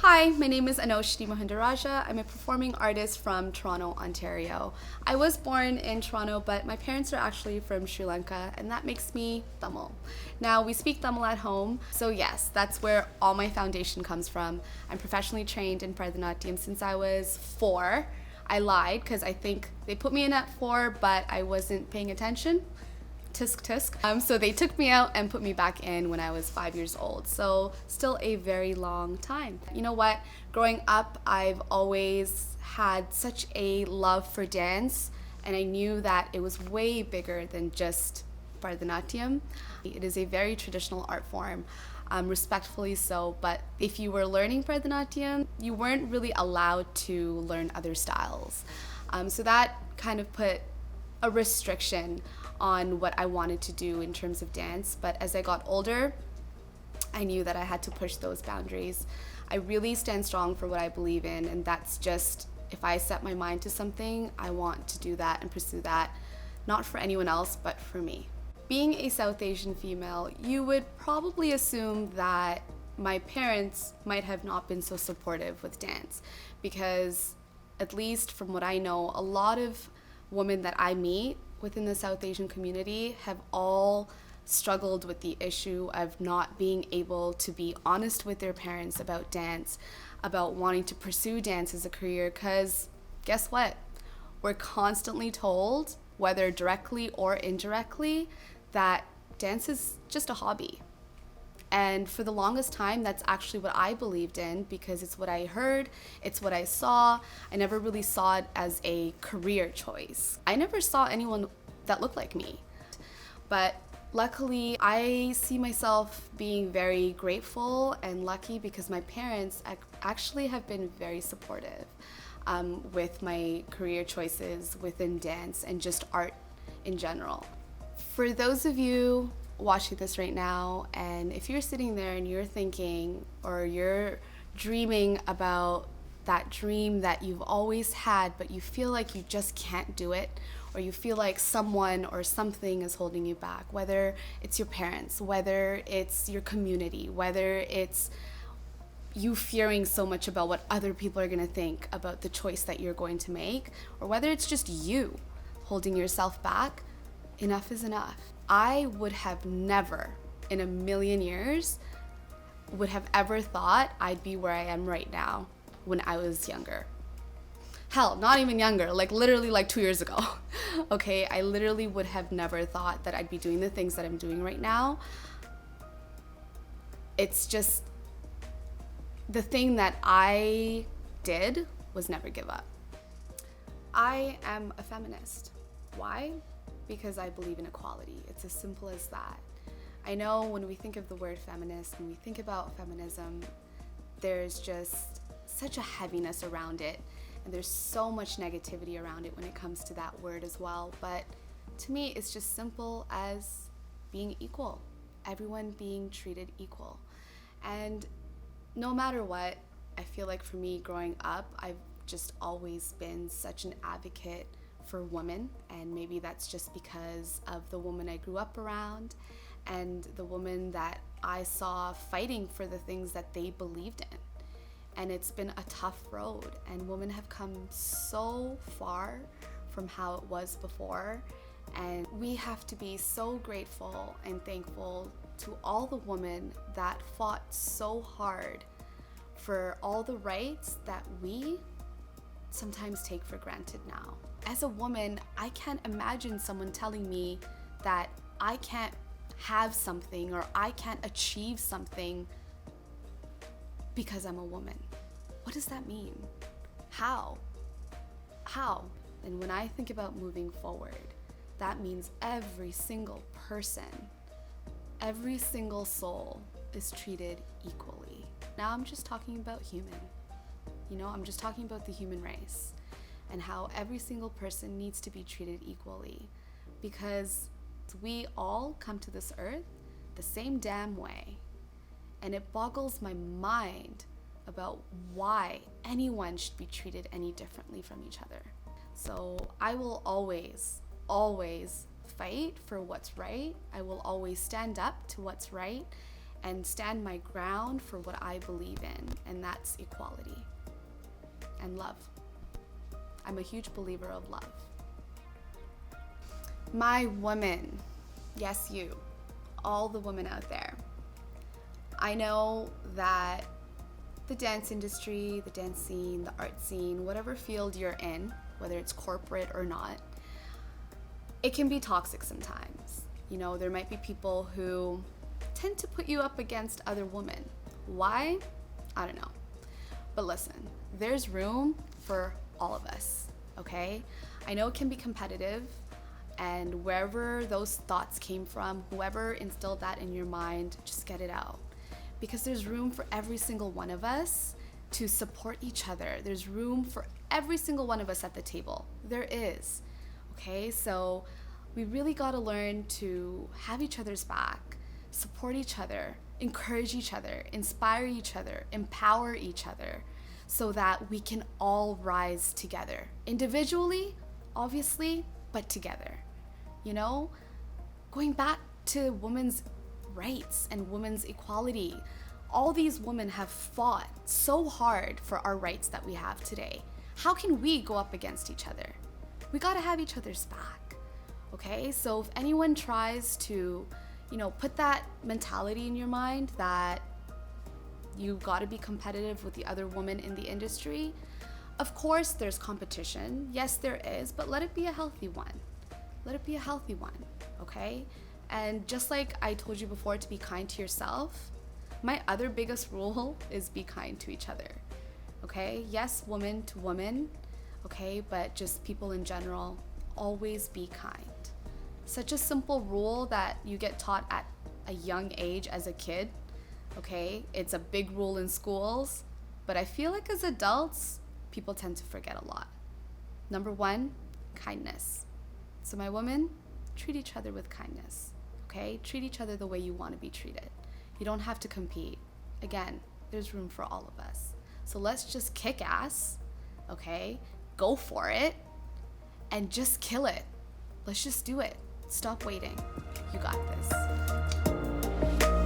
Hi, my name is Anoshinie. I'm a performing artist from Toronto, Ontario. I was born in Toronto, but my parents are actually from Sri Lanka, and that makes me Tamil. Now, we speak Tamil at home, so yes, that's where all my foundation comes from. I'm professionally trained in Bharatanatyam since I was 4. I lied because I think they put me in at 4, but I wasn't paying attention. Tisk tisk. So they took me out and put me back in when I was 5 years old. So still a very long time. You know what? Growing up, I've always had such a love for dance, and I knew that it was way bigger than just Bharatanatyam. It is a very traditional art form, respectfully so, but if you were learning Bharatanatyam, you weren't really allowed to learn other styles. So that kind of put a restriction on what I wanted to do in terms of dance. But as I got older, I knew that I had to push those boundaries. I really stand strong for what I believe in, and that's just, if I set my mind to something, I want to do that and pursue that, not for anyone else, but for me. Being a South Asian female, you would probably assume that my parents might have not been so supportive with dance, because at least from what I know, a lot of women that I meet within the South Asian community have all struggled with the issue of not being able to be honest with their parents about dance, about wanting to pursue dance as a career, because guess what? We're constantly told, whether directly or indirectly, that dance is just a hobby. And for the longest time, that's actually what I believed in, because it's what I heard, it's what I saw. I never really saw it as a career choice. I never saw anyone that looked like me. But luckily, I see myself being very grateful and lucky because my parents actually have been very supportive with my career choices within dance and just art in general. For those of you watching this right now, and if you're sitting there and you're thinking or you're dreaming about that dream that you've always had but you feel like you just can't do it, or you feel like someone or something is holding you back, whether it's your parents, whether it's your community, whether it's you fearing so much about what other people are going to think about the choice that you're going to make, or whether it's just you holding yourself back, enough is enough. I would have never in a million years would have ever thought I'd be where I am right now when I was younger. Hell, not even younger, like literally like 2 years ago. Okay, I literally would have never thought that I'd be doing the things that I'm doing right now. It's just the thing that I did was never give up. I am a feminist. Why? Because I believe in equality. It's as simple as that. I know when we think of the word feminist, when we think about feminism, there's just such a heaviness around it, and there's so much negativity around it when it comes to that word as well. But to me, it's just simple as being equal, everyone being treated equal. And no matter what, I feel like for me growing up, I've just always been such an advocate for women, and maybe that's just because of the woman I grew up around and the woman that I saw fighting for the things that they believed in. And it's been a tough road, and women have come so far from how it was before, and we have to be so grateful and thankful to all the women that fought so hard for all the rights that we sometimes take for granted now. As a woman, I can't imagine someone telling me that I can't have something or I can't achieve something because I'm a woman. What does that mean? How? And when I think about moving forward, that means every single person, every single soul is treated equally. Now I'm just talking about human. I'm just talking about the human race and how every single person needs to be treated equally, because we all come to this earth the same damn way. And it boggles my mind about why anyone should be treated any differently from each other. So I will always fight for what's right. I will always stand up to what's right. and stand my ground for what I believe in, and that's equality and love. I'm a huge believer of love. My women, yes, you, all the women out there. I know that the dance industry, the dance scene, the art scene, whatever field you're in, whether it's corporate or not, it can be toxic sometimes. You know, there might be people who tend to put you up against other women. Why? I don't know. But listen, there's room for all of us, okay? I know it can be competitive, and wherever those thoughts came from, whoever instilled that in your mind, just get it out. Because there's room for every single one of us to support each other. There's room for every single one of us at the table. There is, okay? So we really gotta learn to have each other's back, support each other, encourage each other, inspire each other, empower each other, so that we can all rise together. Individually, obviously, but together. You know, going back to women's rights and women's equality, all these women have fought so hard for our rights that we have today. How can we go up against each other? We gotta have each other's back, okay? So if anyone tries to, put that mentality in your mind that you gotta be competitive with the other woman in the industry, of course there's competition. Yes, there is, but let it be a healthy one. Let it be a healthy one, okay? And just like I told you before, to be kind to yourself, my other biggest rule is be kind to each other, okay? Yes, woman to woman, okay? But just people in general, always be kind. Such a simple rule that you get taught at a young age as a kid, okay? It's a big rule in schools, but I feel like as adults, people tend to forget a lot. Number one, kindness. So my women, treat each other with kindness, okay? Treat each other the way you want to be treated. You don't have to compete. Again, there's room for all of us. So let's just kick ass, okay? Go for it and just kill it. Let's just do it. Stop waiting. You got this.